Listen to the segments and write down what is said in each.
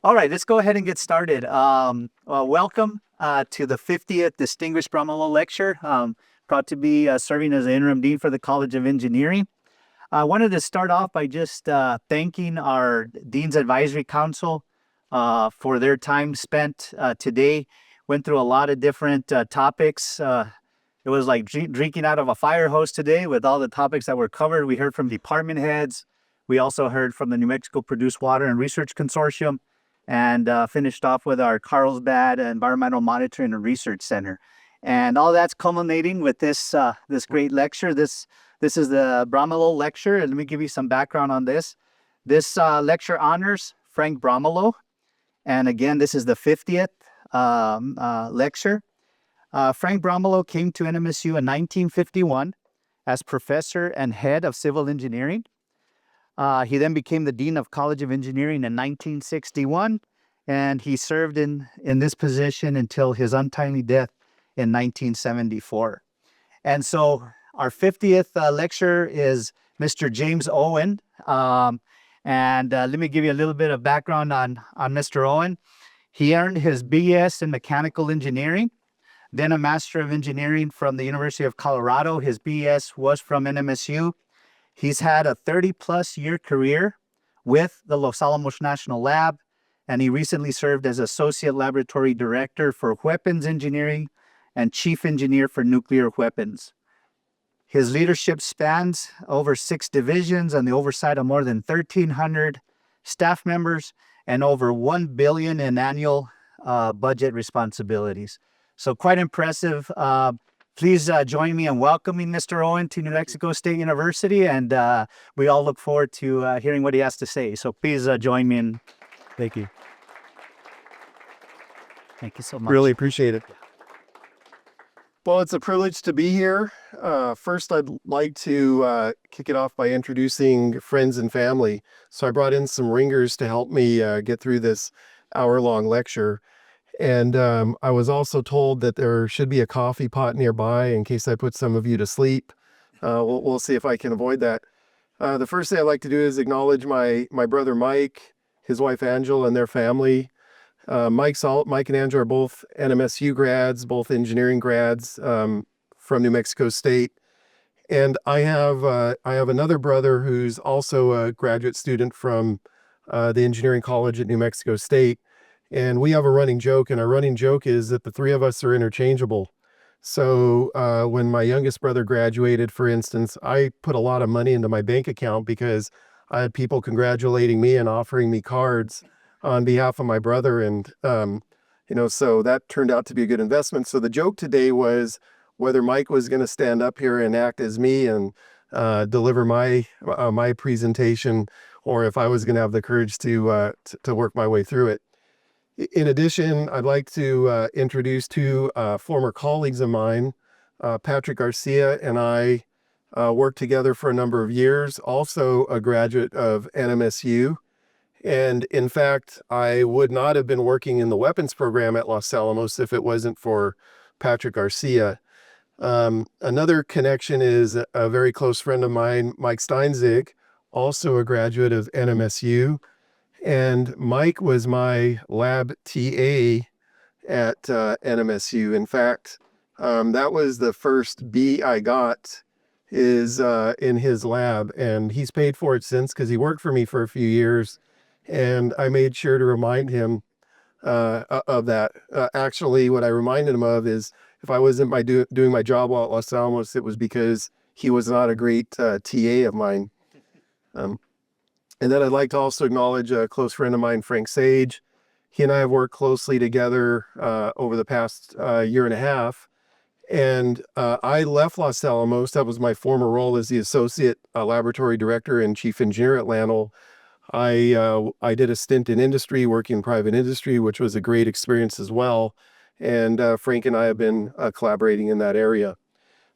All right, let's go ahead and get started. Welcome to the 50th Distinguished Bromilow Lecture. Proud to be serving as the interim dean for the College of Engineering. I wanted to start off by just thanking our Dean's Advisory Council for their time spent today. Went through a lot of different topics. It was like drinking out of a fire hose today with all the topics that were covered. We heard from department heads. We also heard from the New Mexico Produced Water and Research Consortium, and finished off with our Carlsbad Environmental Monitoring and Research Center. And all that's culminating with this great lecture. This is the Bromilow lecture, and let me give you some background on this. This lecture honors Frank Bromilow, and again, this is the 50th lecture. Frank Bromilow came to NMSU in 1951 as professor and head of civil engineering. He then became the Dean of College of Engineering in 1961, and he served in this position until his untimely death in 1974. And so our 50th lecturer is Mr. James Owen. And let me give you a little bit of background on Mr. Owen. He earned his BS in Mechanical Engineering, then a Master of Engineering from the University of Colorado. His BS was from NMSU. He's had a 30-plus year career with the Los Alamos National Lab, and he recently served as Associate Laboratory Director for Weapons Engineering and Chief Engineer for Nuclear Weapons. His leadership spans over 6 divisions and the oversight of more than 1,300 staff members and over $1 billion in annual budget responsibilities. So quite impressive. Please join me in welcoming Mr. Owen to New Mexico State University, and we all look forward to hearing what he has to say. So please join me in. Thank you. Thank you so much. Really appreciate it. Well, it's a privilege to be here. First, I'd like to kick it off by introducing friends and family. So I brought in some ringers to help me get through this hour-long lecture. And I was also told that there should be a coffee pot nearby in case I put some of you to sleep. We'll see if I can avoid that. The first thing I'd like to do is acknowledge my brother Mike, his wife Angela, and their family. Mike and Angela are both NMSU grads, both engineering grads from New Mexico State. And I have another brother who's also a graduate student from the Engineering College at New Mexico State. And we have a running joke, and our running joke is that the three of us are interchangeable. So when my youngest brother graduated, for instance, I put a lot of money into my bank account because I had people congratulating me and offering me cards on behalf of my brother. And, so that turned out to be a good investment. So the joke today was whether Mike was going to stand up here and act as me and deliver my presentation, or if I was going to have the courage to work my way through it. In addition, I'd like to introduce two former colleagues of mine. Patrick Garcia and I worked together for a number of years, also a graduate of NMSU. And in fact, I would not have been working in the weapons program at Los Alamos if it wasn't for Patrick Garcia. Another connection is a very close friend of mine, Mike Steinzig, also a graduate of NMSU. And Mike was my lab TA at NMSU. In fact, that was the first B I got is in his lab, and he's paid for it since because he worked for me for a few years, and I made sure to remind him of that. Actually, what I reminded him of is if I wasn't doing my job while at Los Alamos, it was because he was not a great TA of mine. And then I'd like to also acknowledge a close friend of mine, Frank Sage. He and I have worked closely together over the past year and a half. And I left Los Alamos. That was my former role as the Associate Laboratory Director and Chief Engineer at LANL. I did a stint in industry, working in private industry, which was a great experience as well. And Frank and I have been collaborating in that area.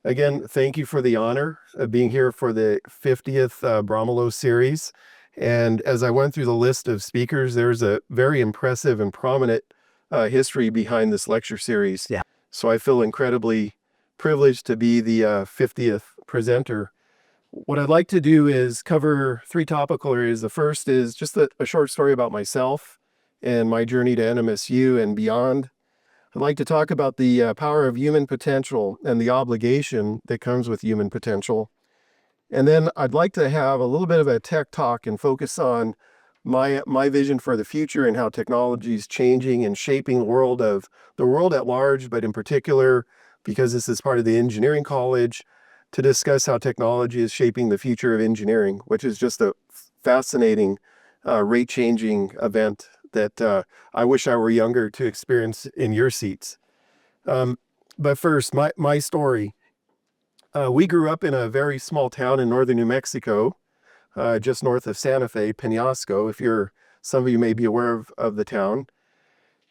Again, thank you for the honor of being here for the 50th Bromilow series. And as I went through the list of speakers, there's a very impressive and prominent history behind this lecture series. Yeah. So I feel incredibly privileged to be the 50th presenter. What I'd like to do is cover 3 topical areas. The first is just a short story about myself and my journey to NMSU and beyond. I'd like to talk about the power of human potential and the obligation that comes with human potential. And then I'd like to have a little bit of a tech talk and focus on my vision for the future and how technology is changing and shaping the world at large, but in particular, because this is part of the engineering college, to discuss how technology is shaping the future of engineering, which is just a fascinating, rate-changing event that I wish I were younger to experience in your seats. But first, my story. We grew up in a very small town in northern New Mexico, just north of Santa Fe, Penasco, some of you may be aware of the town.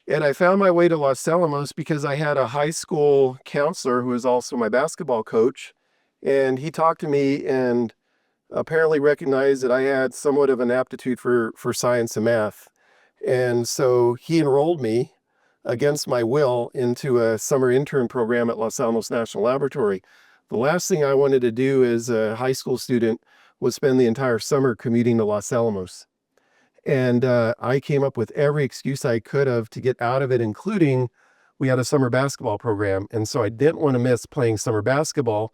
And I found my way to Los Alamos because I had a high school counselor who was also my basketball coach. And he talked to me and apparently recognized that I had somewhat of an aptitude for science and math. And so he enrolled me against my will into a summer intern program at Los Alamos National Laboratory. The last thing I wanted to do as a high school student was spend the entire summer commuting to Los Alamos. And I came up with every excuse I could have to get out of it, including we had a summer basketball program. And so I didn't want to miss playing summer basketball,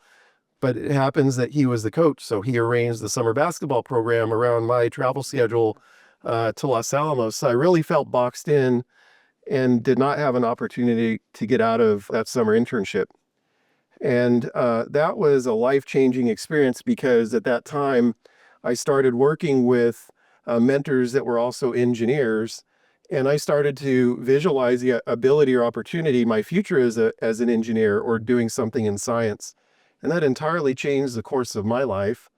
but it happens that he was the coach. So he arranged the summer basketball program around my travel schedule to Los Alamos. So I really felt boxed in and did not have an opportunity to get out of that summer internship. And that was a life-changing experience because at that time, I started working with mentors that were also engineers, and I started to visualize the ability or opportunity, my future as an engineer or doing something in science. And that entirely changed the course of my life.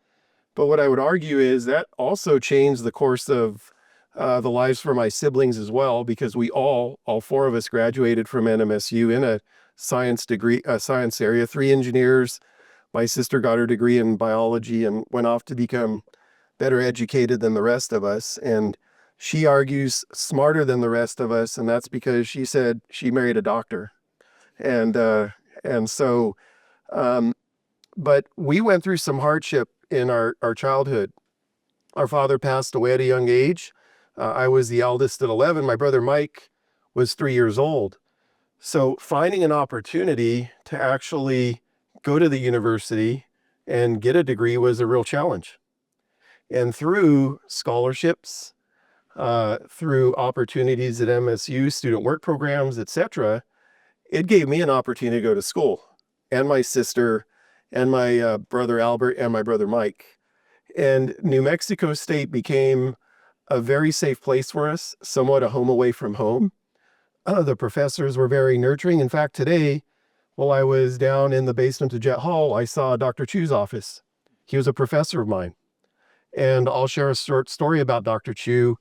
But what I would argue is that also changed the course of the lives for my siblings as well, because all four of us graduated from NMSU in a science area, 3 engineers. My sister got her degree in biology and went off to become better educated than the rest of us. And she argues smarter than the rest of us. And that's because she said she married a doctor. And so, but we went through some hardship in our childhood. Our father passed away at a young age. I was the eldest at 11. My brother Mike was 3 years old. So finding an opportunity to actually go to the university and get a degree was a real challenge. And through scholarships, through opportunities at MSU, student work programs, etc., it gave me an opportunity to go to school, and my sister, and my brother Albert, and my brother Mike. And New Mexico State became a very safe place for us, somewhat a home away from home. The professors were very nurturing. In fact, today, while I was down in the basement of Jet Hall, I saw Dr. Chu's office. He was a professor of mine. And I'll share a short story about Dr. Chu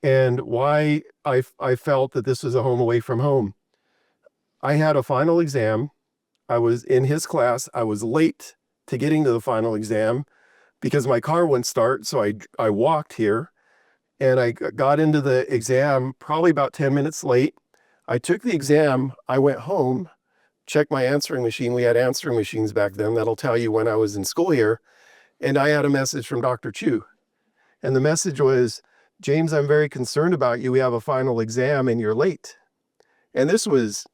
and why I felt that this was a home away from home. I had a final exam. I was in his class. I was late to getting to the final exam because my car wouldn't start. So I walked here and I got into the exam probably about 10 minutes late. I took the exam. I went home, checked my answering machine. We had answering machines back then. That'll tell you when I was in school here. And I had a message from Dr. Chu. And the message was, James, I'm very concerned about you. We have a final exam and you're late. And this was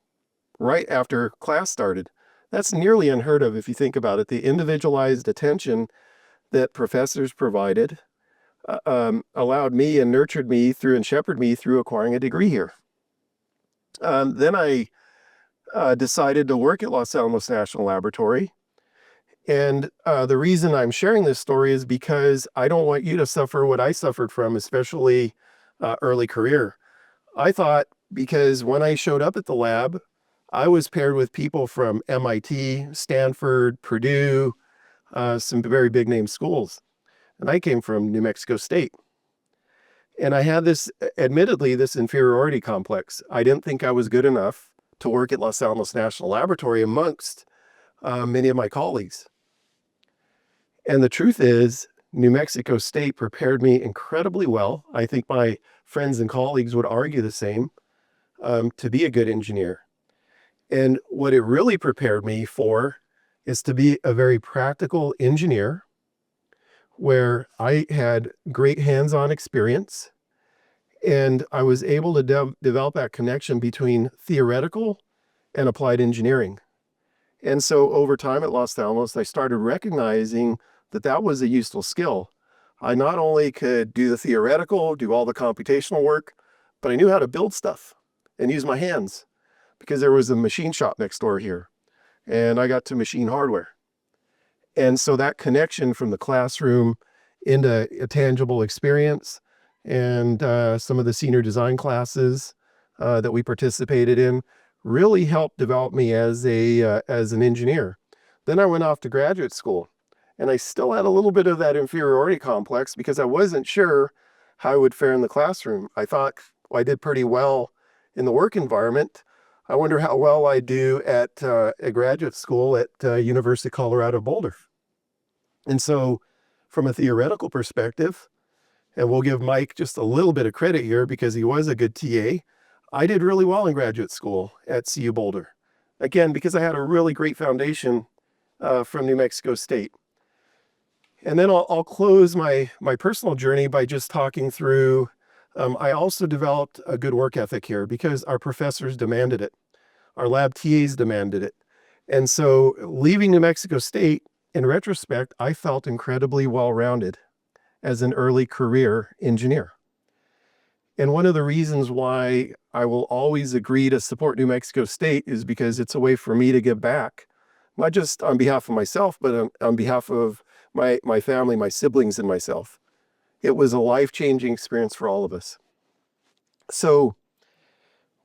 right after class started. That's nearly unheard of if you think about it. The individualized attention that professors provided allowed me and nurtured me through and shepherded me through acquiring a degree here. Then I decided to work at Los Alamos National Laboratory. And the reason I'm sharing this story is because I don't want you to suffer what I suffered from, especially early career. I thought because when I showed up at the lab, I was paired with people from MIT, Stanford, Purdue, some very big name schools. And I came from New Mexico State. And I had admittedly, this inferiority complex. I didn't think I was good enough to work at Los Alamos National Laboratory amongst many of my colleagues. And the truth is, New Mexico State prepared me incredibly well. I think my friends and colleagues would argue the same, to be a good engineer. And what it really prepared me for is to be a very practical engineer where I had great hands-on experience And I was able to develop that connection between theoretical and applied engineering. And so over time at Los Alamos, I started recognizing that that was a useful skill. I not only could do the theoretical, do all the computational work, but I knew how to build stuff and use my hands because there was a machine shop next door here and I got to machine hardware. And so that connection from the classroom into a tangible experience and some of the senior design classes that we participated in really helped develop me as an engineer. Then I went off to graduate school and I still had a little bit of that inferiority complex because I wasn't sure how I would fare in the classroom. I thought, well, I did pretty well in the work environment. I wonder how well I do at a graduate school at University of Colorado Boulder. And so from a theoretical perspective, and we'll give Mike just a little bit of credit here because he was a good TA, I did really well in graduate school at CU Boulder. Again, because I had a really great foundation from New Mexico State. And then I'll close my personal journey by just talking through, I also developed a good work ethic here because our professors demanded it. Our lab TAs demanded it. And so leaving New Mexico State, in retrospect, I felt incredibly well-rounded as an early career engineer. And one of the reasons why I will always agree to support New Mexico State is because it's a way for me to give back, not just on behalf of myself, but on behalf of my family, my siblings, and myself. It was a life-changing experience for all of us. So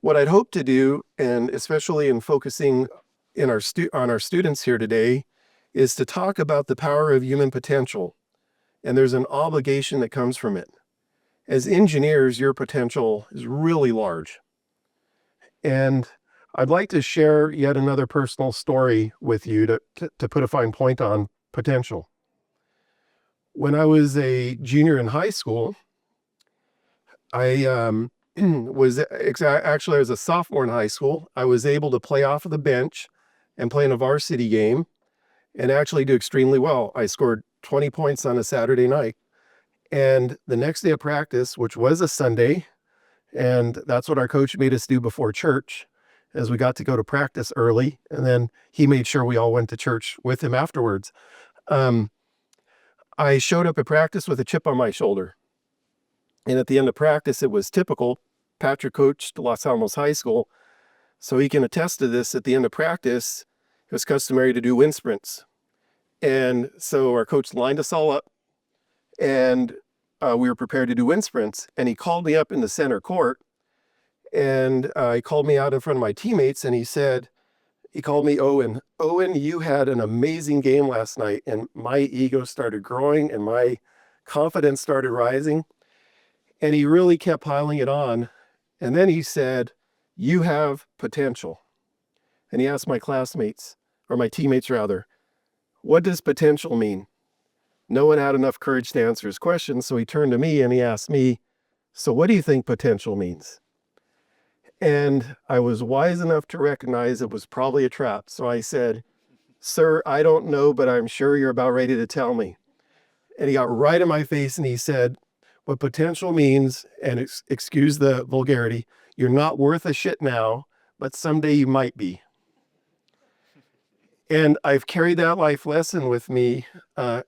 what I'd hope to do, and especially in focusing on our students here today, is to talk about the power of human potential. And there's an obligation that comes from it. As engineers, your potential is really large. And I'd like to share yet another personal story with you to put a fine point on potential. When I was a junior in high school, I was a sophomore in high school. I was able to play off of the bench and play in a varsity game and actually do extremely well. I scored 20 points on a Saturday night. And the next day of practice, which was a Sunday, and that's what our coach made us do before church, as we got to go to practice early, and then he made sure we all went to church with him afterwards. I showed up at practice with a chip on my shoulder. And at the end of practice, it was typical. Patrick coached Los Alamos High School, so he can attest to this. At the end of practice, it was customary to do wind sprints. And so our coach lined us all up, and we were prepared to do wind sprints. And he called me up in the center court, and he called me out in front of my teammates, and he called me Owen. Owen, you had an amazing game last night. And my ego started growing, and my confidence started rising. And he really kept piling it on. And then he said, you have potential. And he asked my classmates, or my teammates rather, what does potential mean? No one had enough courage to answer his question, so he turned to me and he asked me, so what do you think potential means? And I was wise enough to recognize it was probably a trap. So I said, sir, I don't know, but I'm sure you're about ready to tell me. And he got right in my face and he said, what potential means, and excuse the vulgarity, you're not worth a shit now, but someday you might be. And I've carried that life lesson with me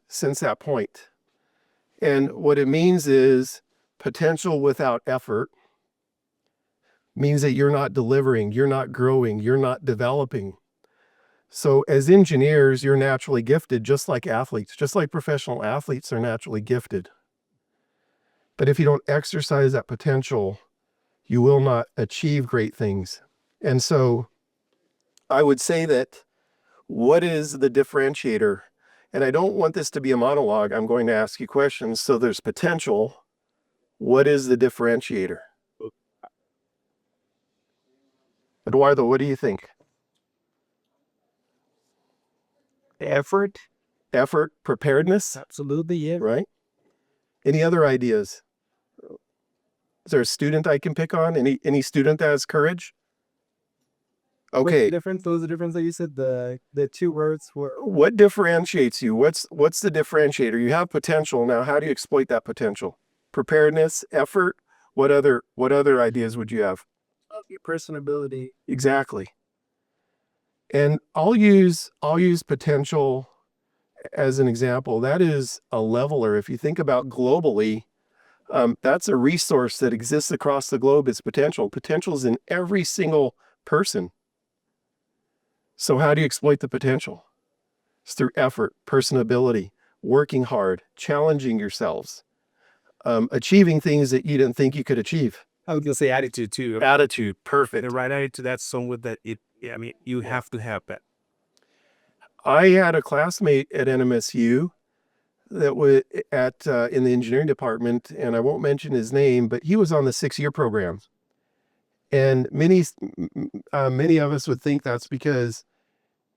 since that point. And what it means is potential without effort means that you're not delivering, you're not growing, you're not developing. So as engineers, you're naturally gifted, just like athletes, just like professional athletes are naturally gifted. But if you don't exercise that potential, you will not achieve great things. And so I would say that what is the differentiator? And I don't want this to be a monologue. I'm going to ask you questions. So there's potential. What is the differentiator? Eduardo, what do you think? Effort. Effort, preparedness, Absolutely, yeah. right? Any other ideas? Is there a student I can pick on? Any student that has courage? Okay. What was the difference that you said? The two words were. What differentiates you? What's the differentiator? You have potential. Now, how do you exploit that potential? Preparedness, effort. What other ideas would you have? Your personability. Exactly. And I'll use potential as an example. That is a leveler. If you think about globally, that's a resource that exists across the globe. It's potential. Potential is in every single person. So how do you exploit the potential? It's through effort, personability, working hard, challenging yourselves, achieving things that you didn't think you could achieve. I was gonna say attitude too. Attitude, perfect. The right attitude. That's somewhat that it. I mean, you have to have that. I had a classmate at NMSU that was in the engineering department, and I won't mention his name, but he was on the 6-year program. And many of us would think that's because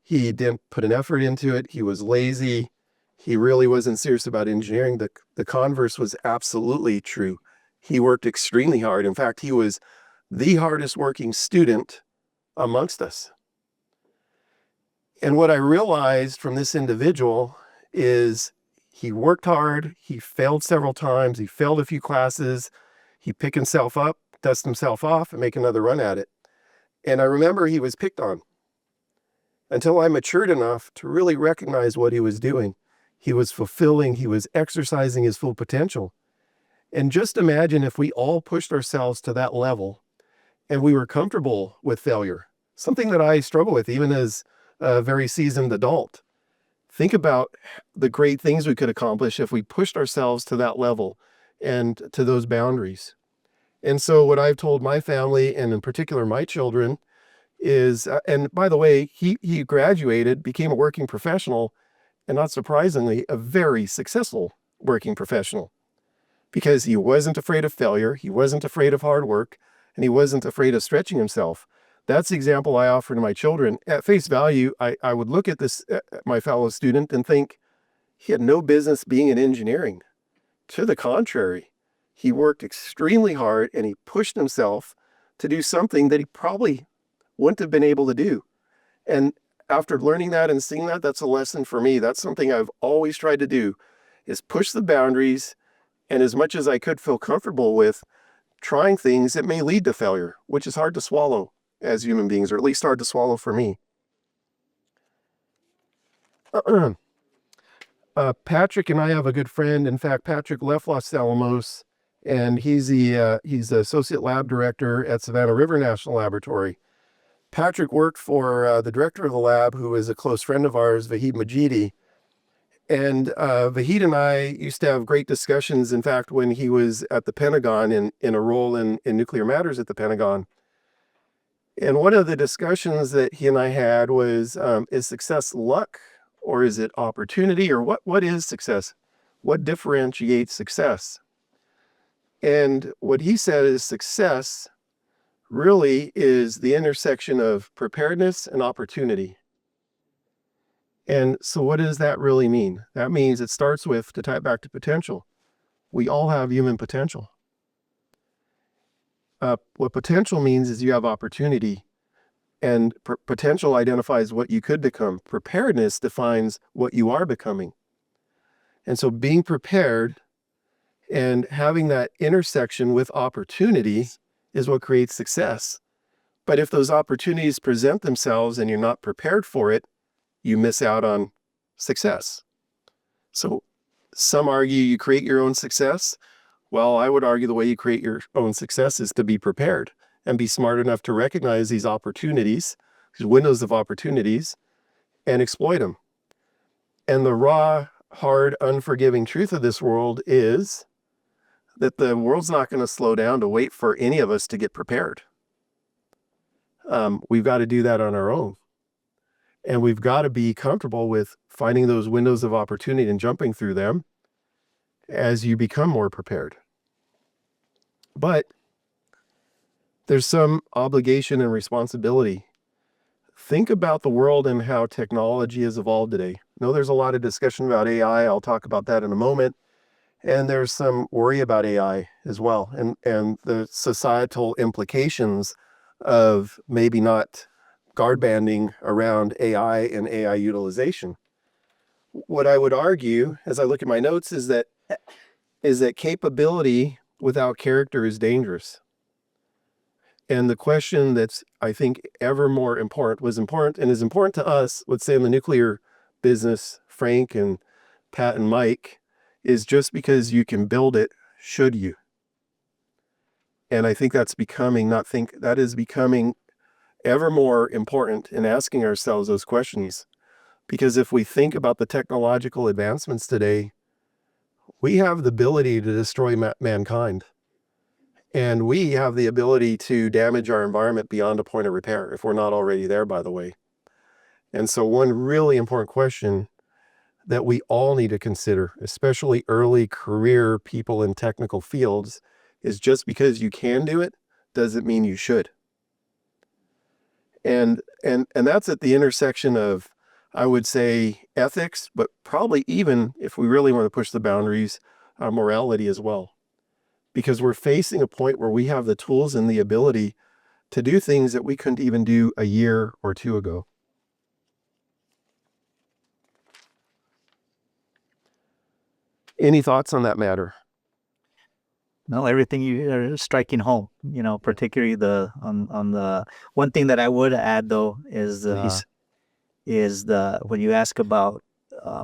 he didn't put an effort into it. He was lazy. He really wasn't serious about engineering. The converse was absolutely true. He worked extremely hard. In fact, he was the hardest working student amongst us. And what I realized from this individual is he worked hard. He failed several times. He failed a few classes. He picked himself up, dust himself off, and make another run at it. And I remember he was picked on until I matured enough to really recognize what he was doing. He was fulfilling, he was exercising his full potential. And just imagine if we all pushed ourselves to that level and we were comfortable with failure, something that I struggle with even as a very seasoned adult. Think about the great things we could accomplish if we pushed ourselves to that level and to those boundaries. And so what I've told my family, and in particular my children, is, and by the way, he graduated, became a working professional, and not surprisingly, a very successful working professional, because he wasn't afraid of failure, he wasn't afraid of hard work, and he wasn't afraid of stretching himself. That's the example I offer to my children. At face value, I would look at this, my fellow student, and think he had no business being in engineering. To the contrary, he worked extremely hard and he pushed himself to do something that he probably wouldn't have been able to do. And after learning that and seeing that, that's a lesson for me. That's something I've always tried to do, is push the boundaries, and as much as I could feel comfortable with trying things that may lead to failure, which is hard to swallow as human beings, or at least hard to swallow for me. Patrick and I have a good friend. In fact, Patrick left Los Alamos, and he's the associate lab director at Savannah River National Laboratory. Patrick worked for the director of the lab, who is a close friend of ours, Vahid Majidi. And Vahid and I used to have great discussions, in fact, when he was at the Pentagon in a role in nuclear matters at the Pentagon. And one of the discussions that he and I had was, is success luck, or is it opportunity, or what is success? What differentiates success? And what he said is success really is the intersection of preparedness and opportunity. And so what does that really mean? That means it starts with, to tie it back to potential, we all have human potential. What potential means is you have opportunity, and potential identifies what you could become. Preparedness defines what you are becoming. And so being prepared and having that intersection with opportunity is what creates success. But if those opportunities present themselves and you're not prepared for it, you miss out on success. So some argue you create your own success. Well, I would argue the way you create your own success is to be prepared and be smart enough to recognize these opportunities, these windows of opportunities, and exploit them. And the raw, hard, unforgiving truth of this world is that the world's not going to slow down to wait for any of us to get prepared. We've got to do that on our own. And we've got to be comfortable with finding those windows of opportunity and jumping through them as you become more prepared. But there's some obligation and responsibility. Think about the world and how technology has evolved today. I know there's a lot of discussion about AI. I'll talk about that in a moment. And there's some worry about AI as well, and the societal implications of maybe not guard banding around AI and AI utilization. What I would argue, as I look at my notes, is that capability without character is dangerous. And the question that's, I think, ever more important, was important and is important to us, let's say in the nuclear business, Frank and Pat and Mike, is just because you can build it, should you? And I think that is becoming ever more important in asking ourselves those questions. Because if we think about the technological advancements today, we have the ability to destroy mankind. And we have the ability to damage our environment beyond a point of repair, if we're not already there, by the way. And so one really important question that we all need to consider, especially early career people in technical fields, is just because you can do it doesn't mean you should. And that's at the intersection of, I would say, ethics, but probably even, if we really want to push the boundaries, morality as well. Because we're facing a point where we have the tools and the ability to do things that we couldn't even do a year or two ago. Any thoughts on that matter? No, everything you are striking home, particularly on the one thing that I would add though is when you ask about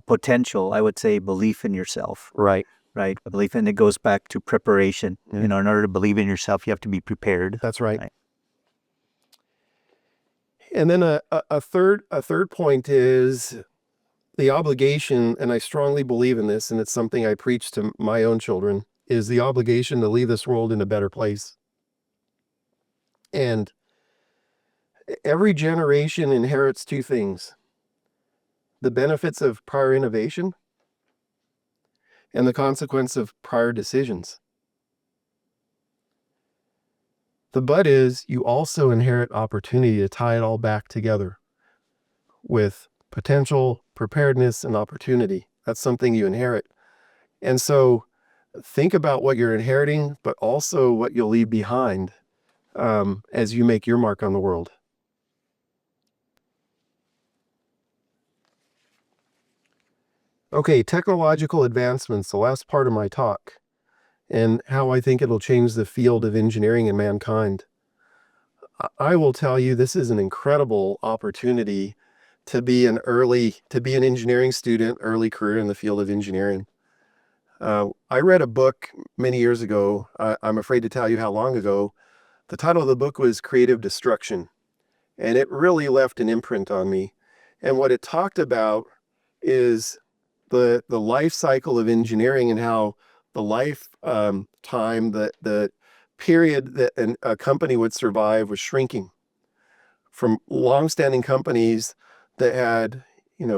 potential, I would say belief in yourself. Right. Right. Belief in it goes back to preparation. Yeah. In order to believe in yourself, you have to be prepared. That's right. And then a third point is the obligation, and I strongly believe in this, and it's something I preach to my own children, is the obligation to leave this world in a better place. And every generation inherits two things: the benefits of prior innovation and the consequence of prior decisions. The but is, you also inherit opportunity to tie it all back together with potential, preparedness, and opportunity. That's something you inherit. And so think about what you're inheriting, but also what you'll leave behind as you make your mark on the world. Okay, technological advancements, the last part of my talk, and how I think it'll change the field of engineering and mankind. I will tell you, this is an incredible opportunity to be an engineering student, early career in the field of engineering. I read a book many years ago. I'm afraid to tell you how long ago. The title of the book was Creative Destruction, and it really left an imprint on me. And what it talked about is the life cycle of engineering and how the time, the period that a company would survive was shrinking. From long-standing companies that had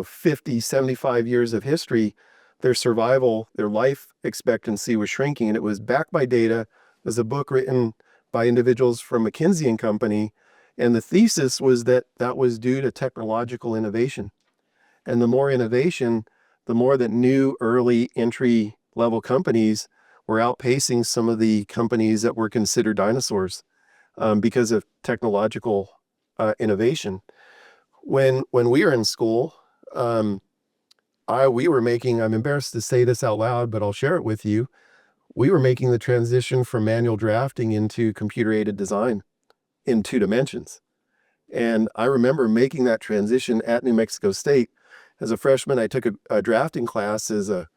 50, 75 years of history, their survival, their life expectancy was shrinking, and it was backed by data. It was a book written by individuals from McKinsey & Company, and the thesis was that was due to technological innovation. And the more innovation, the more that new early entry level companies were outpacing some of the companies that were considered dinosaurs because of technological innovation. When we were in school, we were making, I'm embarrassed to say this out loud, but I'll share it with you. We were making the transition from manual drafting into computer-aided design in 2 dimensions. And I remember making that transition at New Mexico State. As a freshman, I took a drafting class. As a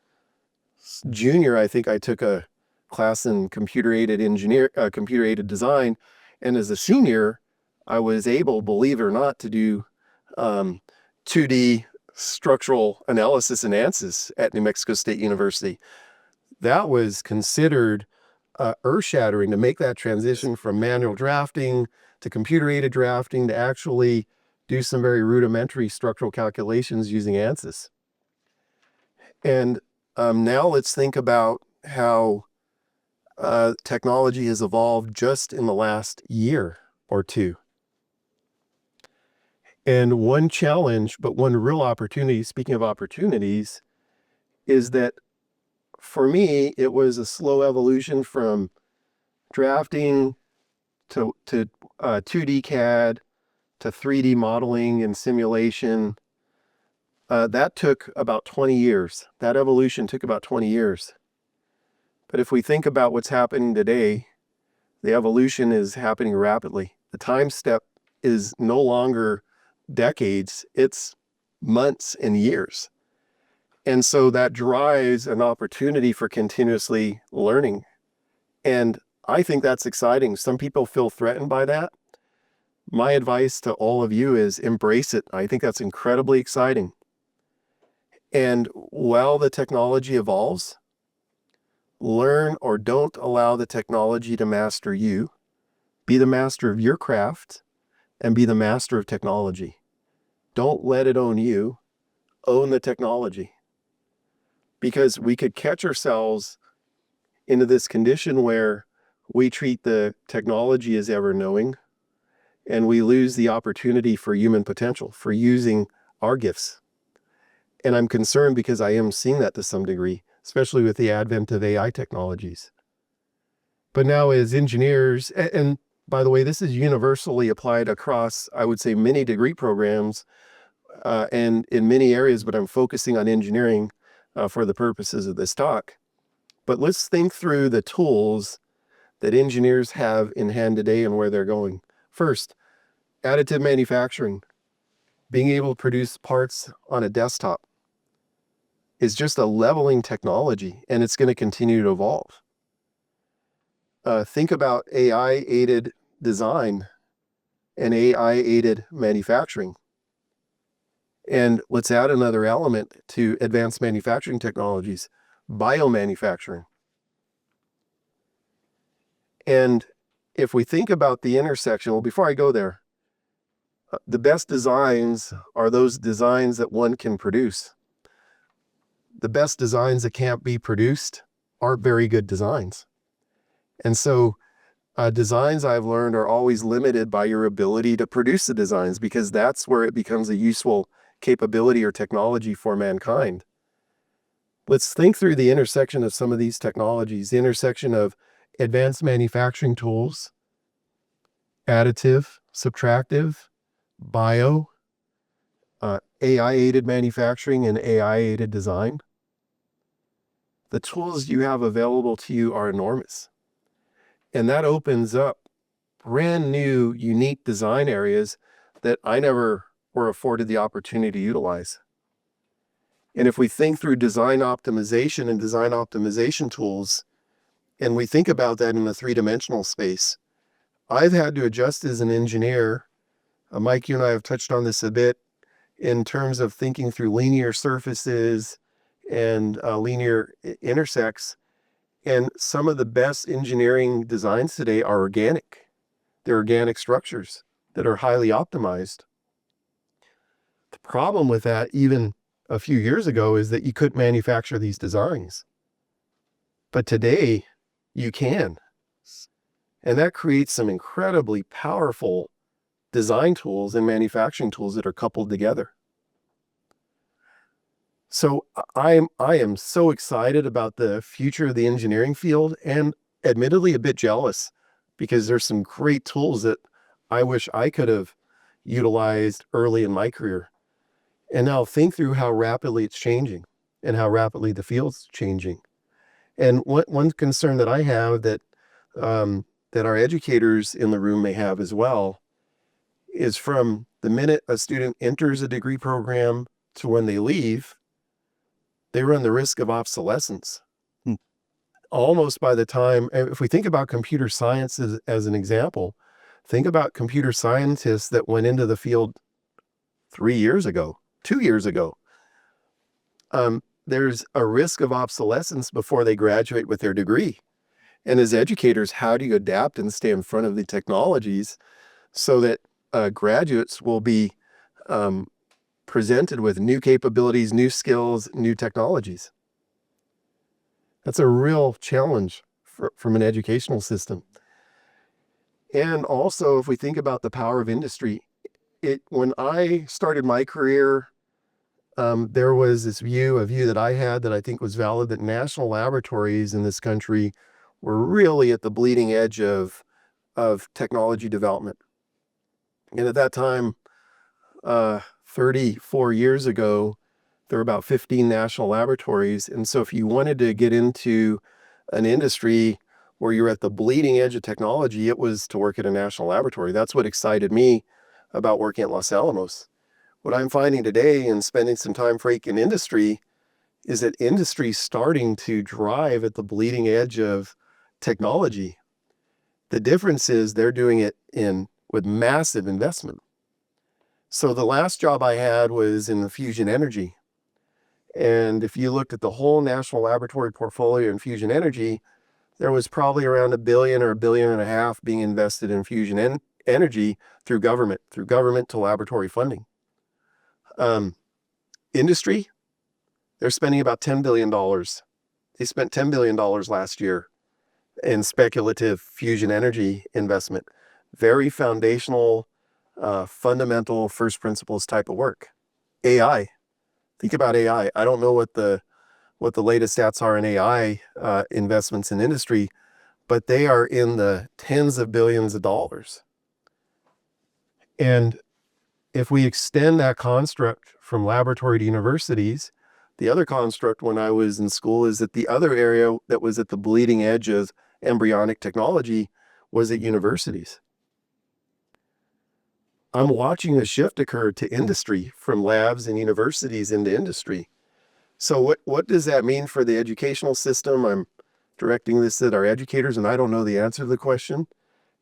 junior, I think I took a class in computer-aided design. And as a senior, I was able, believe it or not, to do 2D structural analysis and ANSYS at New Mexico State University. That was considered earth-shattering to make that transition from manual drafting to computer-aided drafting to actually do some very rudimentary structural calculations using ANSYS. And now let's think about how technology has evolved just in the last year or two. And one challenge, but one real opportunity, speaking of opportunities, is that for me, it was a slow evolution from drafting to 2D CAD to 3D modeling and simulation. That took about 20 years. That evolution took about 20 years. But if we think about what's happening today, the evolution is happening rapidly. The time step is no longer decades, it's months and years. And so that drives an opportunity for continuously learning. And I think that's exciting. Some people feel threatened by that. My advice to all of you is embrace it. I think that's incredibly exciting. And while the technology evolves, learn or don't allow the technology to master you. Be the master of your craft and be the master of technology. Don't let it own you. Own the technology. Because we could catch ourselves into this condition where we treat the technology as ever knowing, and we lose the opportunity for human potential, for using our gifts. And I'm concerned because I am seeing that to some degree, especially with the advent of AI technologies. But now as engineers, and by the way, this is universally applied across, I would say, many degree programs and in many areas, but I'm focusing on engineering for the purposes of this talk. But let's think through the tools that engineers have in hand today and where they're going. First, additive manufacturing. Being able to produce parts on a desktop is just a leveling technology, and it's going to continue to evolve. Think about AI-aided design and AI-aided manufacturing. And let's add another element to advanced manufacturing technologies, biomanufacturing. And if we think about the intersection, well, before I go there, the best designs are those designs that one can produce. The best designs that can't be produced aren't very good designs. And so designs I've learned are always limited by your ability to produce the designs, because that's where it becomes a useful capability or technology for mankind. Let's think through the intersection of some of these technologies, the intersection of advanced manufacturing tools, additive, subtractive, bio, AI-aided manufacturing, and AI-aided design. The tools you have available to you are enormous. And that opens up brand new, unique design areas that I never were afforded the opportunity to utilize. And if we think through design optimization and design optimization tools, and we think about that in the three-dimensional space, I've had to adjust as an engineer. Mike, you and I have touched on this a bit in terms of thinking through linear surfaces and linear intersects. And some of the best engineering designs today are organic. They're organic structures that are highly optimized. The problem with that, even a few years ago, is that you couldn't manufacture these designs. But today, you can. And that creates some incredibly powerful design tools and manufacturing tools that are coupled together. So I am so excited about the future of the engineering field, and admittedly a bit jealous, because there's some great tools that I wish I could have utilized early in my career. And now think through how rapidly it's changing and how rapidly the field's changing. And one concern that I have that our educators in the room may have as well is from the minute a student enters a degree program to when they leave, they run the risk of obsolescence. Almost by the time, if we think about computer science as an example, think about computer scientists that went into the field 3 years ago, 2 years ago. There's a risk of obsolescence before they graduate with their degree. And as educators, how do you adapt and stay in front of the technologies so that graduates will be presented with new capabilities, new skills, new technologies? That's a real challenge from an educational system. And also, if we think about the power of industry, when I started my career, there was this view that I had that I think was valid, that national laboratories in this country were really at the bleeding edge of technology development. And at that time, 34 years ago, there were about 15 national laboratories. And so if you wanted to get into an industry where you're at the bleeding edge of technology, it was to work at a national laboratory. That's what excited me about working at Los Alamos. What I'm finding today and spending some time in industry is that industry's starting to drive at the bleeding edge of technology. The difference is they're doing it with massive investment. So the last job I had was in the fusion energy. And if you looked at the whole national laboratory portfolio in fusion energy, there was probably around $1 billion or $1.5 billion being invested in fusion energy through government to laboratory funding. Industry, they're spending about $10 billion. They spent $10 billion last year in speculative fusion energy investment. Very foundational, fundamental first principles type of work. AI. Think about AI. I don't know what the latest stats are in AI investments in industry, but they are in the tens of billions of dollars. And if we extend that construct from laboratory to universities, the other construct when I was in school is that the other area that was at the bleeding edge of embryonic technology was at universities. I'm watching a shift occur to industry from labs and universities into industry. So what does that mean for the educational system? I'm directing this at our educators, and I don't know the answer to the question.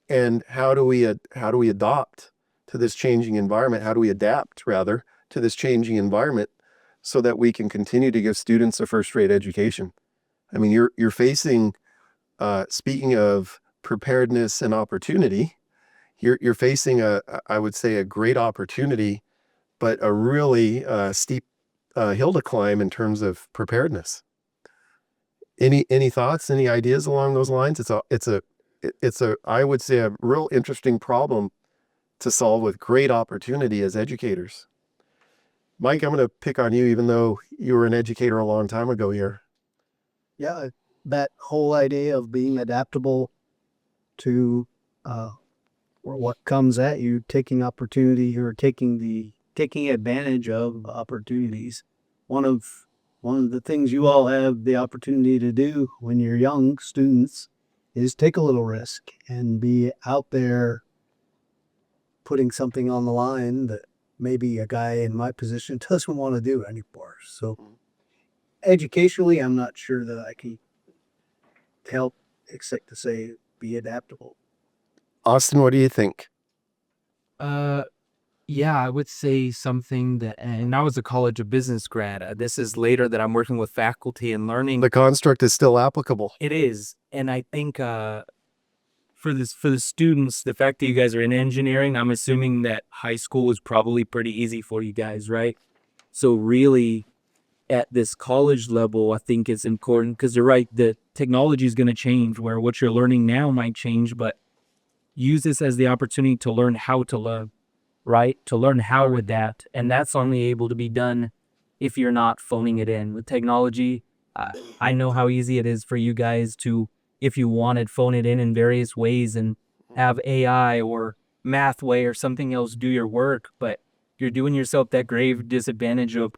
And how do we adopt to this changing environment? How do we adapt, rather, to this changing environment so that we can continue to give students a first-rate education? I mean, you're facing, speaking of preparedness and opportunity, you're facing I would say a great opportunity, but a really steep hill to climb in terms of preparedness. Any thoughts, any ideas along those lines? It's a I would say a real interesting problem to solve with great opportunity as educators. Mike, I'm going to pick on you, even though you were an educator a long time ago here. Yeah, that whole idea of being adaptable to what comes at you, taking opportunity or taking advantage of opportunities. One of the things you all have the opportunity to do when you're young students is take a little risk and be out there putting something on the line that maybe a guy in my position doesn't want to do anymore. So educationally, I'm not sure that I can help except to say be adaptable. Austin, what do you think? Yeah, I would say something that, and I was a College of Business grad. This is later that I'm working with faculty and learning. The construct is still applicable. It is, and I think for the students, the fact that you guys are in engineering, I'm assuming that high school was probably pretty easy for you guys, right? So really, at this college level, I think it's important because you're right. The technology is going to change, where what you're learning now might change, but use this as the opportunity to learn how to learn. Right? To learn how to adapt. And that's only able to be done if you're not phoning it in. With technology, I know how easy it is for you guys to, if you wanted, phone it in various ways and have AI or Mathway or something else do your work. But you're doing yourself that grave disadvantage of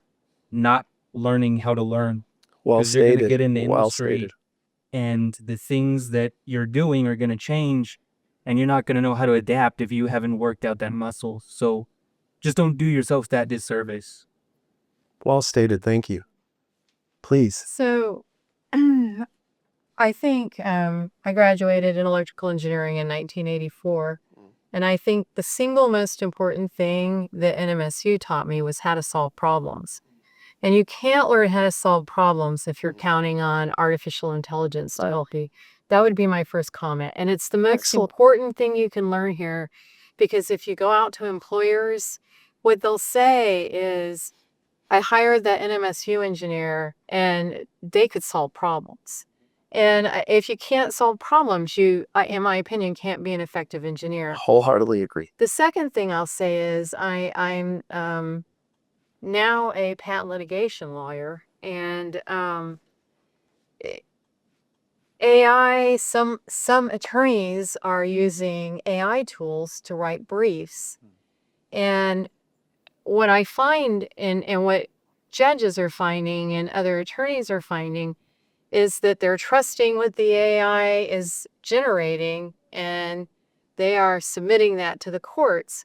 not learning how to learn. Well 'Cause you're going to stated. get into Well industry stated. and the things that you're doing are going to change. And you're not going to know how to adapt if you haven't worked out that muscle. So just don't do yourself that disservice. Well stated. Thank you. Please. So, I think I graduated in electrical engineering in 1984. And I think the single most important thing that NMSU taught me was how to solve problems. And you can't learn how to solve problems if you're counting on artificial intelligence to help you. That would be my first comment. And it's the most important thing you can learn here, because if you go out to employers, what they'll say is, I hired that NMSU engineer and they could solve problems. And if you can't solve problems, you, in my opinion, can't be an effective engineer. Wholeheartedly agree. The second thing I'll say is I'm now a patent litigation lawyer, and AI, some attorneys are using AI tools to write briefs. And what I find and what judges are finding and other attorneys are finding is that they're trusting what the AI is generating and they are submitting that to the courts.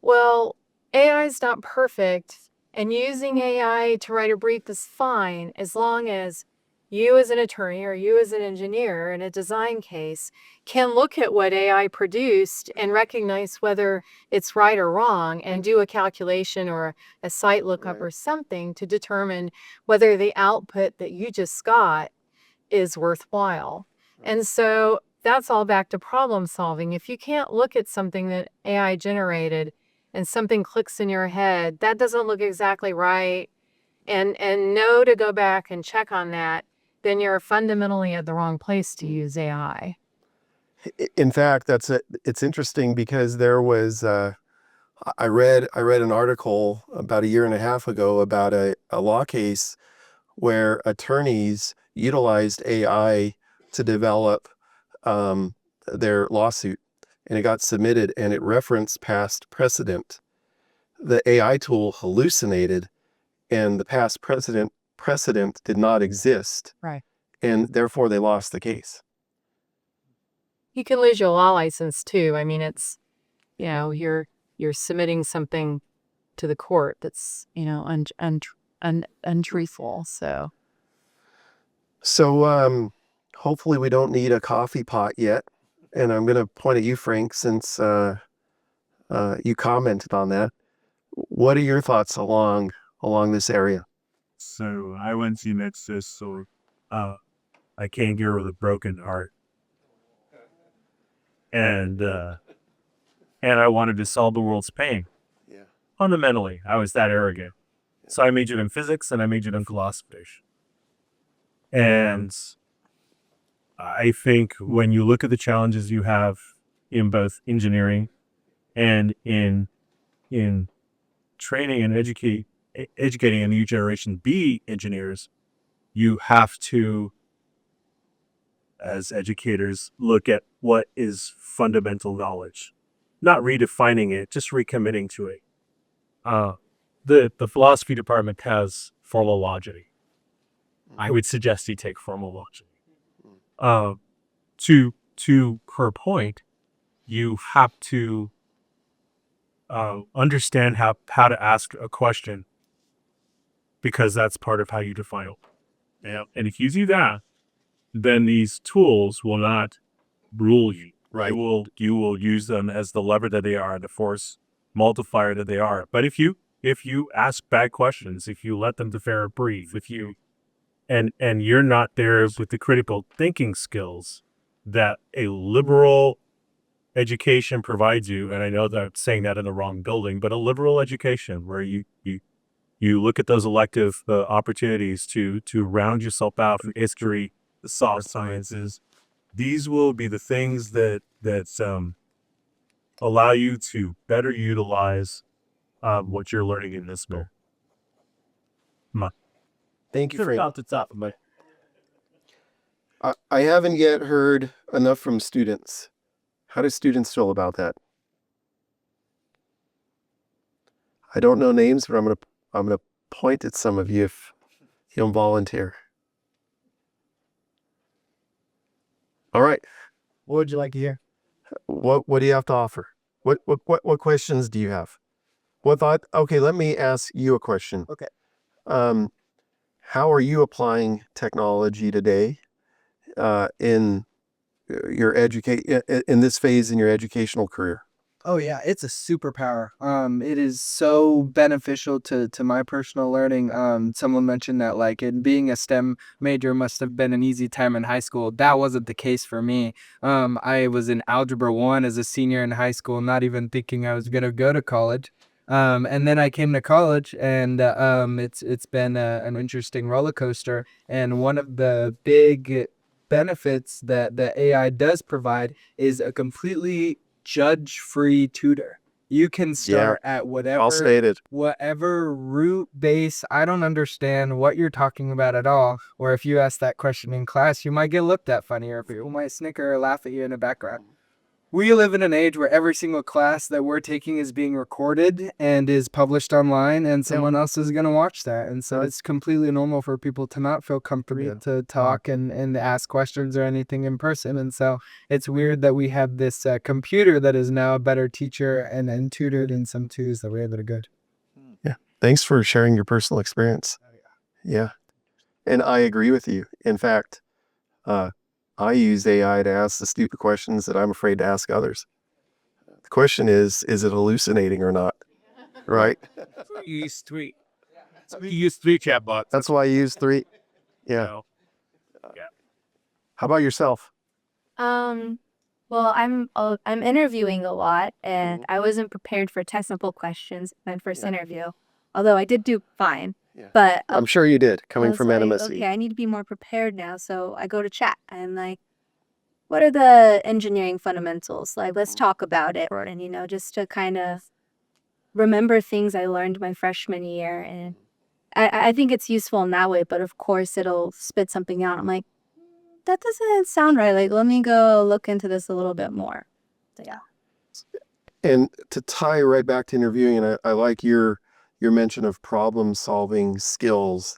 Well, AI is not perfect, and using AI to write a brief is fine as long as you as an attorney or you as an engineer in a design case can look at what AI produced and recognize whether it's right or wrong and do a calculation or a site lookup or something to determine whether the output that you just got is worthwhile. And so that's all back to problem solving. If you can't look at something that AI generated and something clicks in your head, that doesn't look exactly right, and know to go back and check on that, then you're fundamentally at the wrong place to use AI. In fact, it's interesting because there was I read an article about a year and a half ago about a law case where attorneys utilized AI to develop their lawsuit, and it got submitted and it referenced past precedent. The AI tool hallucinated, and the past precedent did not exist, Right. and therefore they lost the case. You can lose your law license too. I mean, it's, you're submitting something to the court that's, untruthful. So hopefully we don't need a coffee pot yet. And I'm going to point at you, Frank, since you commented on that. What are your thoughts along this area? So I went to NMSU, so I came here with a broken heart, and I wanted to solve the world's pain. Yeah. Fundamentally, I was that arrogant. So I majored in physics and I majored in philosophy. And I think when you look at the challenges you have in both engineering and in training and educating a new generation to be engineers, you have to, as educators, look at what is fundamental knowledge, not redefining it, just recommitting to it. The philosophy department has formology. I would suggest you take formology. To her point, you have to understand how to ask a question, because that's part of how you define it. Yeah. And if you do that, then these tools will not rule you. Right. You will use them as the lever that they are, the force multiplier that they are. But if you ask bad questions, if you let them defer a brief, if you and you're not there with the critical thinking skills that a liberal education provides you, and I know that I'm saying that in the wrong building, but a liberal education where you look at those elective opportunities to round yourself out in history, the soft sciences. These will be the things that allow you to better utilize what you're learning in this school. Thank you, Frank. Off the top of my I haven't yet heard enough from students. How do students feel about that? I don't know names, but I'm gonna point at some of you if you'll volunteer. All right. What would you like to hear? What do you have to offer? What questions do you have? What thought? Okay, let me ask you a question. Okay. How are you applying technology today in your in this phase in your educational career? Oh yeah, it's a superpower. It is so beneficial to my personal learning. Someone mentioned that like it being a STEM major must have been an easy time in high school. That wasn't the case for me. I was in Algebra 1 as a senior in high school, not even thinking I was gonna go to college. And then I came to college, and it's been an interesting roller coaster. And one of the big benefits that the AI does provide is a completely judge-free tutor. You can start at All stated. whatever root base. I don't understand what you're talking about at all. Or if you ask that question in class, you might get looked at funny, or people might snicker or laugh at you in the background. we live in an age where every single class that we're taking is being recorded and is published online, and someone else is going to watch that. And so it's completely normal for people to not feel comfortable to talk and ask questions or anything in person. And so it's weird that we have this computer that is now a better teacher and tutored in some twos that we're able to go to. Yeah. Thanks for sharing your personal experience. Yeah. And I agree with you. In fact, I use AI to ask the stupid questions that I'm afraid to ask others. The question is it hallucinating or not? Right? You use three. You use three chatbots. That's why I use 3. Yeah. know. How about yourself? Well, I'm interviewing a lot, and I wasn't prepared for technical questions in my first interview, although I did do fine. Yeah. But I'm sure you did, I coming was from like, NMSU. okay, I need to be more prepared now. So I go to chat. I'm like, what are the engineering fundamentals? Like, let's talk about it. And, just to kind of remember things I learned my freshman year. And I think it's useful in that way, but of course it'll spit something out. I'm like, that doesn't sound right. Like, let me go look into this a little bit more. So, yeah. And to tie right back to interviewing, and I like your mention of problem-solving skills.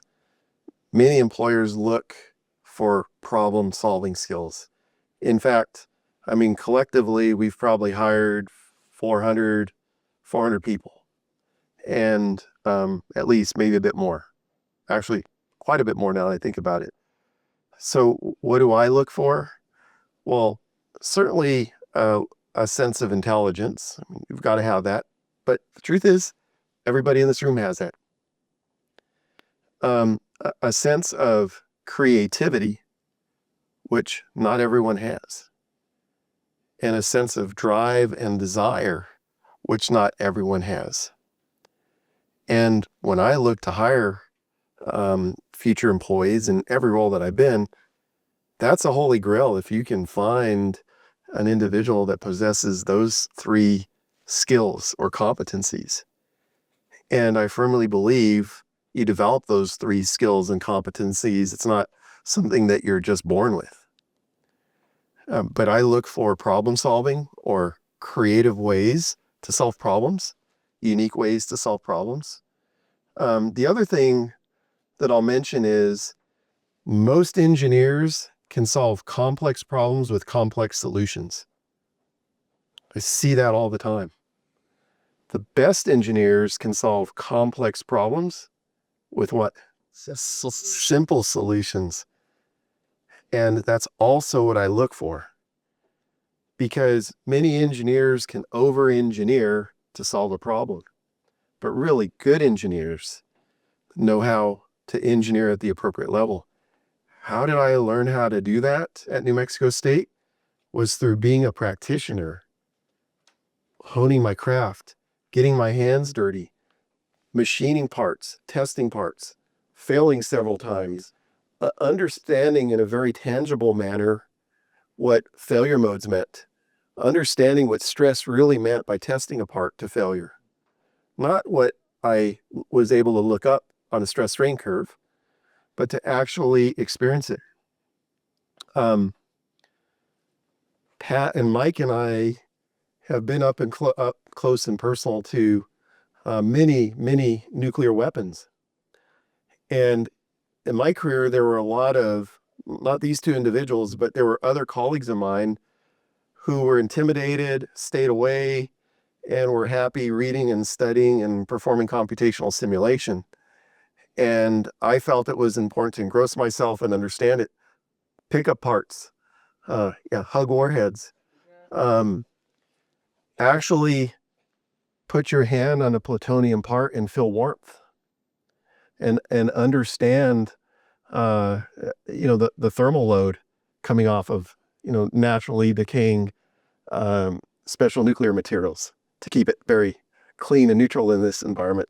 Many employers look for problem-solving skills. In fact, I mean, collectively, we've probably hired 400 people, and at least maybe a bit more. Actually, quite a bit more now that I think about it. So what do I look for? Well, certainly a sense of intelligence. I mean, you've got to have that. But the truth is, everybody in this room has that. A sense of creativity, which not everyone has. And a sense of drive and desire, which not everyone has. And when I look to hire future employees in every role that I've been, that's a holy grail if you can find an individual that possesses those 3 skills or competencies. And I firmly believe you develop those 3 skills and competencies. It's not something that you're just born with. But I look for problem solving or creative ways to solve problems, unique ways to solve problems. The other thing that I'll mention is most engineers can solve complex problems with complex solutions. I see that all the time. The best engineers can solve complex problems with what? Simple solutions. And that's also what I look for. Because many engineers can over-engineer to solve a problem. But really good engineers know how to engineer at the appropriate level. How did I learn how to do that at New Mexico State? Was through being a practitioner, honing my craft, getting my hands dirty, machining parts, testing parts, failing several times, understanding in a very tangible manner what failure modes meant, understanding what stress really meant by testing a part to failure. Not what I was able to look up on a stress strain curve, but to actually experience it. Pat and Mike and I have been up close and personal to many nuclear weapons. And in my career, there were a lot of, not these 2 individuals, but there were other colleagues of mine who were intimidated, stayed away, and were happy reading and studying and performing computational simulation. And I felt it was important to engross myself and understand it. Pick up parts, hug warheads. Actually put your hand on a plutonium part and feel warmth. And understand, the thermal load coming off of, naturally decaying special nuclear materials to keep it very clean and neutral in this environment,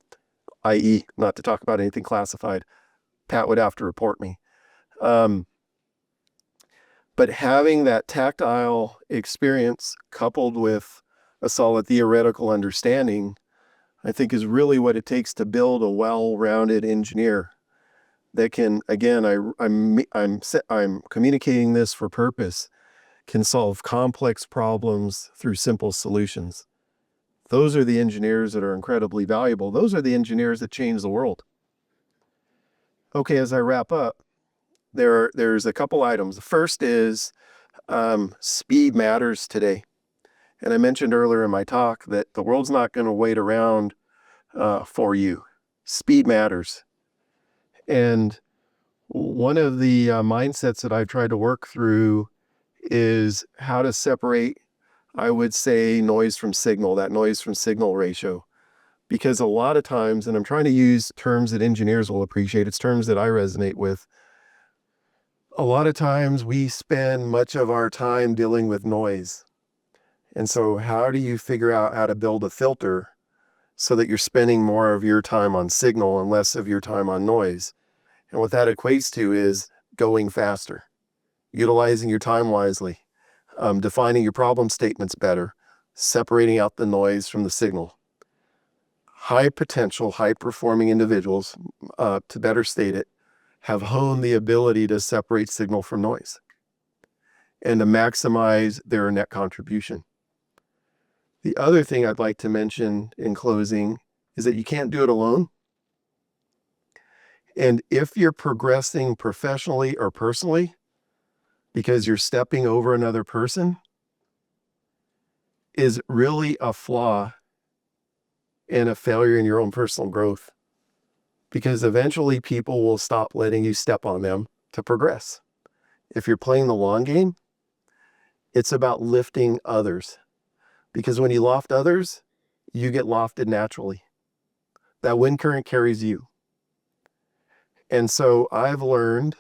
i.e. not to talk about anything classified. Pat would have to report me. But having that tactile experience coupled with a solid theoretical understanding, I think is really what it takes to build a well-rounded engineer that can, again, I'm communicating this for purpose, can solve complex problems through simple solutions. Those are the engineers that are incredibly valuable. Those are the engineers that change the world. Okay, as I wrap up, there's a couple items. The first is speed matters today. And I mentioned earlier in my talk that the world's not going to wait around for you. Speed matters. And one of the mindsets that I've tried to work through is how to separate, I would say, noise from signal, that noise from signal ratio. Because a lot of times, and I'm trying to use terms that engineers will appreciate, it's terms that I resonate with. A lot of times we spend much of our time dealing with noise. And so how do you figure out how to build a filter so that you're spending more of your time on signal and less of your time on noise? And what that equates to is going faster, utilizing your time wisely, defining your problem statements better, separating out the noise from the signal. High potential, high performing individuals, to better state it, have honed the ability to separate signal from noise and to maximize their net contribution. The other thing I'd like to mention in closing is that you can't do it alone. And if you're progressing professionally or personally because you're stepping over another person, is really a flaw and a failure in your own personal growth. Because eventually people will stop letting you step on them to progress. If you're playing the long game, it's about lifting others. Because when you loft others, you get lofted naturally. That wind current carries you. And so I've learned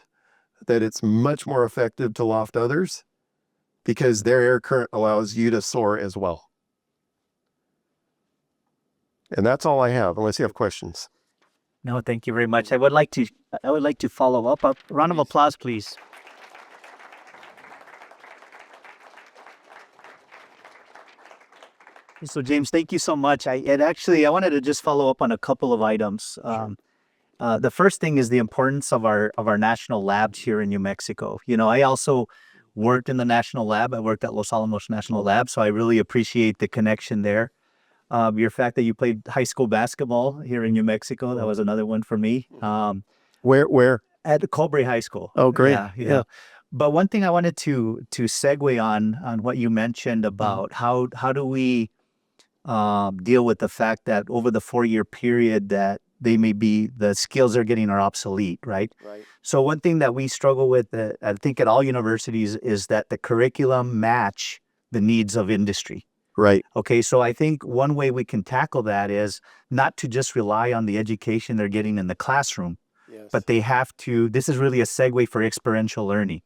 that it's much more effective to loft others because their air current allows you to soar as well. And that's all I have, unless you have questions. No, thank you very much. I would like to follow up. A round of applause, please. So James, thank you so much. I wanted to just follow up on a couple of items. The first thing is the importance of our national labs here in New Mexico. You know, I also worked in the national lab. I worked at Los Alamos National Lab, so I really appreciate the connection there. Your fact that you played high school basketball here in New Mexico, that was another one for me. Where? At Cobre High School. Oh, great. Yeah. But one thing I wanted to segue on what you mentioned about how do we deal with the fact that over the 4-year period that the skills they're getting are obsolete, right? Right. So one thing that we struggle with, I think at all universities, is that the curriculum match the needs of industry. Right. Okay, so I think one way we can tackle that is not to just rely on the education they're getting in the classroom, Yes. but they have to, this is really a segue for experiential learning.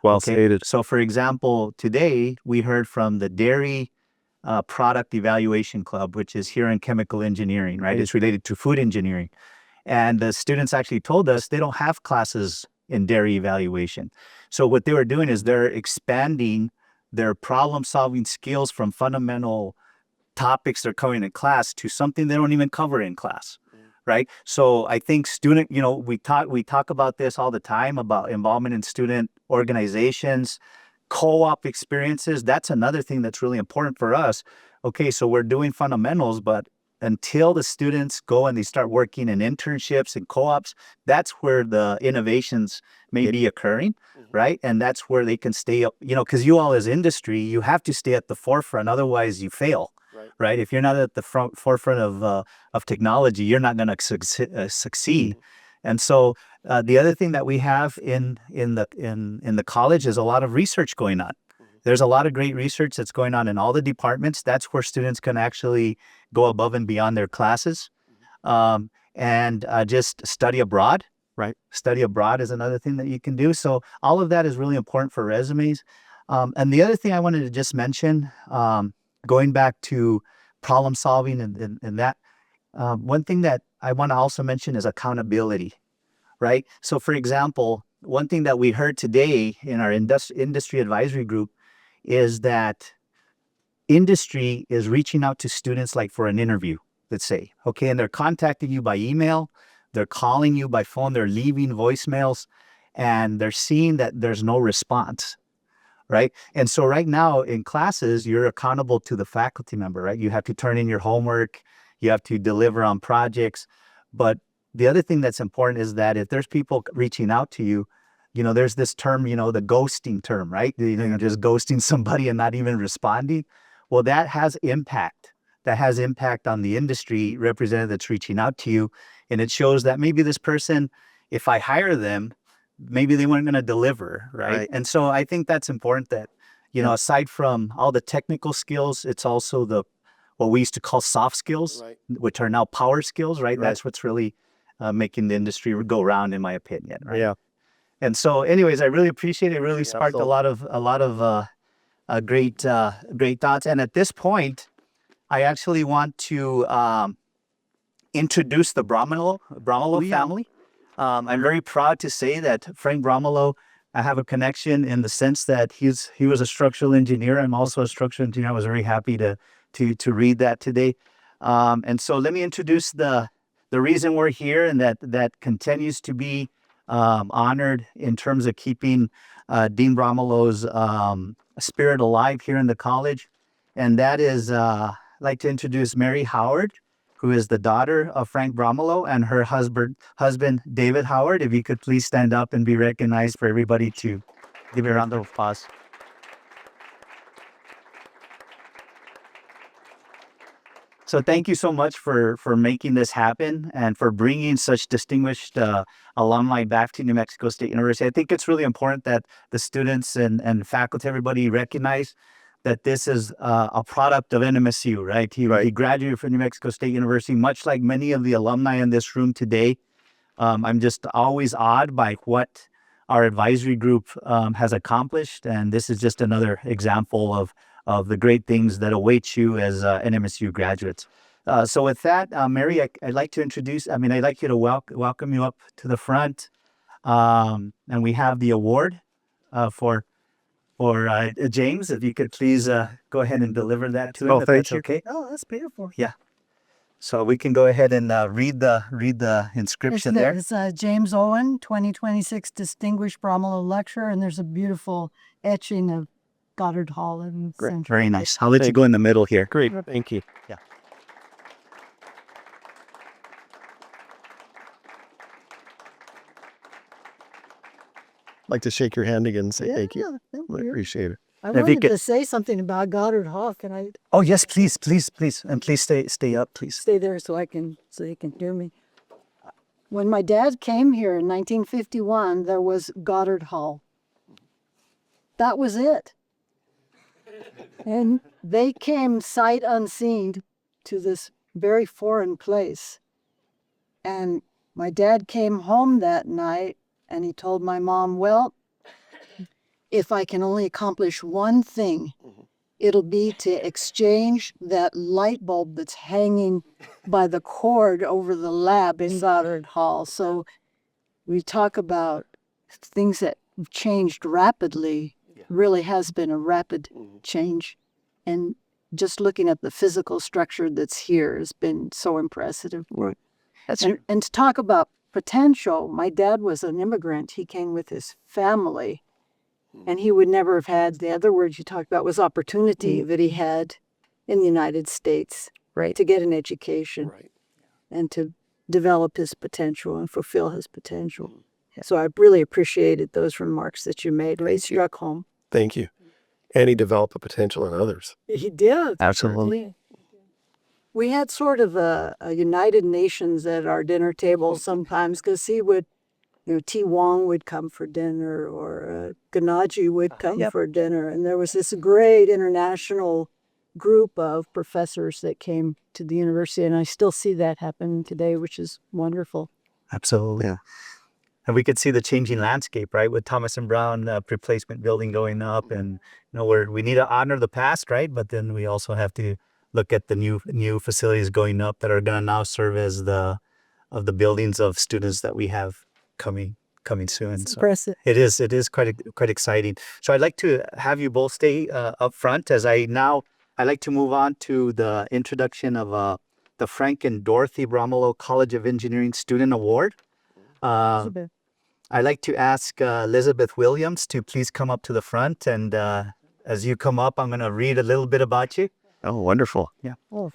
Well Okay, stated. so for example, today we heard from the Dairy Product Evaluation Club, which is here in chemical engineering, right? It's related to food engineering. And the students actually told us they don't have classes in dairy evaluation. So what they were doing is they're expanding their problem-solving skills from fundamental topics they're covering in class to something they don't even cover in class, right? So I think we talk about this all the time about involvement in student organizations, co-op experiences. That's another thing that's really important for us. Okay, so we're doing fundamentals, but until the students go and they start working in internships and co-ops, that's where the innovations may be occurring, right? And that's where they can stay up, because you all as industry, you have to stay at the forefront, otherwise you fail, right? If you're not at the forefront of technology, you're not going to succeed. And so the other thing that we have in the college is a lot of research going on. There's a lot of great research that's going on in all the departments. That's where students can actually go above and beyond their classes, and just study abroad. Right. Study abroad is another thing that you can do. So all of that is really important for resumes. And the other thing I wanted to just mention, going back to problem solving and that, one thing that I want to also mention is accountability, right? So for example, one thing that we heard today in our industry advisory group is that industry is reaching out to students like for an interview, let's say, okay, and they're contacting you by email, they're calling you by phone, they're leaving voicemails, and they're seeing that there's no response. right? And so right now in classes, you're accountable to the faculty member, right? You have to turn in your homework, you have to deliver on projects. But the other thing that's important is that if there's people reaching out to you, there's this term, the ghosting term, right? You're just ghosting somebody and not even responding. Well, that has impact. That has impact on the industry representative that's reaching out to you. And it shows that maybe this person, if I hire them, maybe they weren't going to deliver, right? And so I think that's important that, aside from all the technical skills, it's also what we used to call soft skills, which are now power skills, right? That's what's really making the industry go round, in my opinion, right? Yeah. And so, anyways, I really appreciate it. It really sparked a lot of great thoughts. And at this point, I actually want to introduce the Bromilow family. I'm very proud to say that Frank Bromilow, I have a connection in the sense that he was a structural engineer. I'm also a structural engineer. I was very happy to read that today. And so let me introduce the reason we're here, and that continues to be honored in terms of keeping Dean Bromilow's spirit alive here in the college. And that is, I'd like to introduce Mary Howard, who is the daughter of Frank Bromilow, and her husband, David Howard. If you could please stand up and be recognized for everybody to give a round of applause. So thank you so much for making this happen and for bringing such distinguished alumni back to New Mexico State University. I think it's really important that the students and faculty, everybody recognize that this is a product of NMSU, right? He graduated from New Mexico State University, much like many of the alumni in this room today. I'm just always awed by what our advisory group has accomplished, and this is just another example of the great things that await you as NMSU graduates. So with that, Mary, I'd like to I'd like you to welcome you up to the front. And we have the award for James. If you could please go ahead and deliver that to him. If Thank that's you. okay. Oh, that's beautiful. Yeah. So we can go ahead and read the inscription there. It's James Owen, 2026 Distinguished Bromilow Lecturer, and there's a beautiful etching of Goddard Hall in the center. Very nice. I'll let you go in the middle here. Great. Thank you. Yeah. I'd like to shake your hand again and say thank you. Thank I you. appreciate it. I If you wanted could- to say something about Goddard Hall. Can I Oh yes, please, and please stay up, please. stay there so they can hear me? When my dad came here in 1951, there was Goddard Hall. That was it. And they came sight unseen to this very foreign place. And my dad came home that night and he told my mom, well, if I can only accomplish one thing, it'll be to exchange that light bulb that's hanging by the cord over the lab in Goddard Hall. So we talk about things that have changed rapidly. Really has been a rapid change. And just looking at the physical structure that's here has been so impressive. Right. And to talk about potential, my dad was an immigrant. He came with his family. And he would never have had, the other word you talked about was opportunity that he had in the United States, right, to get an education and to develop his potential and fulfill his potential. So I really appreciated those remarks that you made. They struck home. Thank you. And he developed a potential in others. He did. Absolutely. We had sort of a United Nations at our dinner table sometimes because he would, T. Wong would come for dinner or Ganaji would come for dinner. And there was this great international group of professors that came to the university. And I still see that happen today, which is wonderful. Absolutely. Yeah. And we could see the changing landscape, right, with Thomas and Brown replacement building going up, and we need to honor the past, right? But then we also have to look at the new facilities going up that are going to now serve as the buildings of students that we have coming soon. It's So impressive. it is quite exciting. So I'd like to have you both stay up front as I'd like to move on to the introduction of the Frank and Dorothy Bromilow College of Engineering Student Award. I'd like to ask Elizabeth Williams to please come up to the front. And as you come up, I'm going to read a little bit about you. Oh, wonderful. Oh.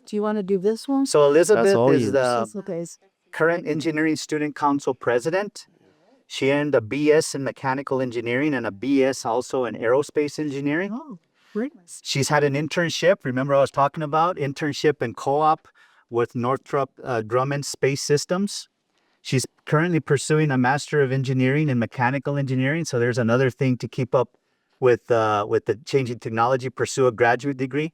Do you want to do this one? So Elizabeth all is yours. the Okay. current Engineering Student Council president. She earned a BS in mechanical engineering and a BS also in aerospace engineering. Oh, great. She's had an internship. Remember I was talking about internship and co-op with Northrop Grumman Space Systems. She's currently pursuing a Master of Engineering in Mechanical Engineering. So there's another thing to keep up with the changing technology, pursue a graduate degree.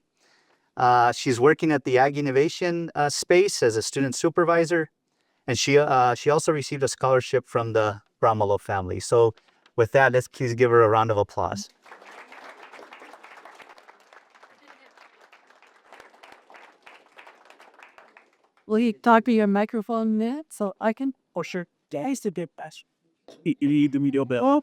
She's working at the Ag Innovation space as a student supervisor. And she also received a scholarship from the Bromilow family. So with that, let's please give her a round of applause. Will you talk to your microphone there so I can? Oh, sure. That's the big best. Oh,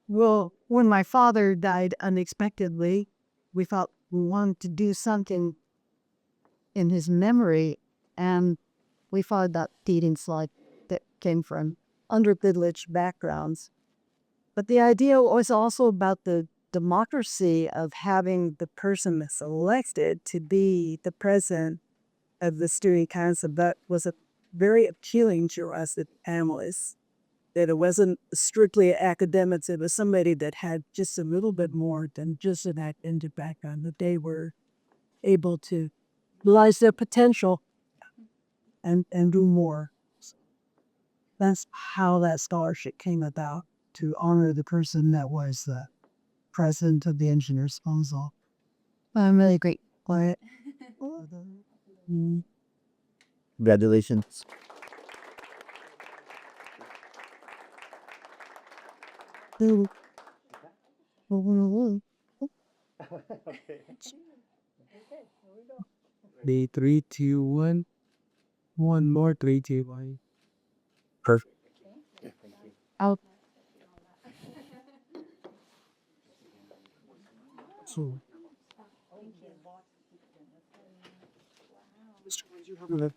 Well, when my father died unexpectedly, we thought we wanted to do something in his memory, and we followed that feeding slide that came from underprivileged backgrounds. But the idea was also about the democracy of having the person that's elected to be the president of the steering council. That was very appealing to us as analysts. That it wasn't strictly academics, it was somebody that had just a little bit more than just an academic background, that they were able to realize their potential and do more. That's how that scholarship came about, to honor the person that was the president of the Engineers Council. I'm really grateful for it. Congratulations. the 3, 2, 1. One more 3, 2, 1. Perfect. Out.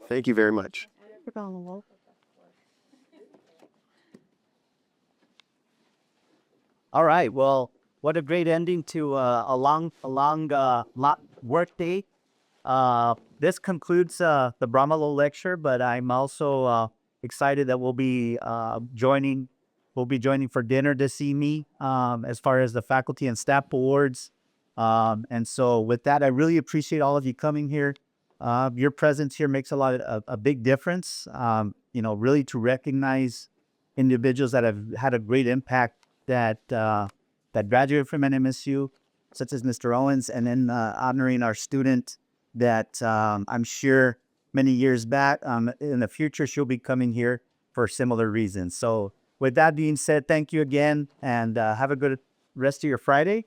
Thank you very much. All right. Well, what a great ending to a long work day. This concludes the Bromilow lecture, but I'm also excited that we'll be joining for dinner this evening as far as the faculty and staff awards. And so with that, I really appreciate all of you coming here. Your presence here makes a big difference, really to recognize individuals that have had a great impact that graduated from NMSU, such as Mr. Owens, and then honoring our student that I'm sure many years back, in the future, she'll be coming here for similar reasons. So with that being said, thank you again, and have a good rest of your Friday,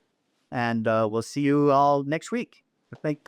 and we'll see you all next week. Thank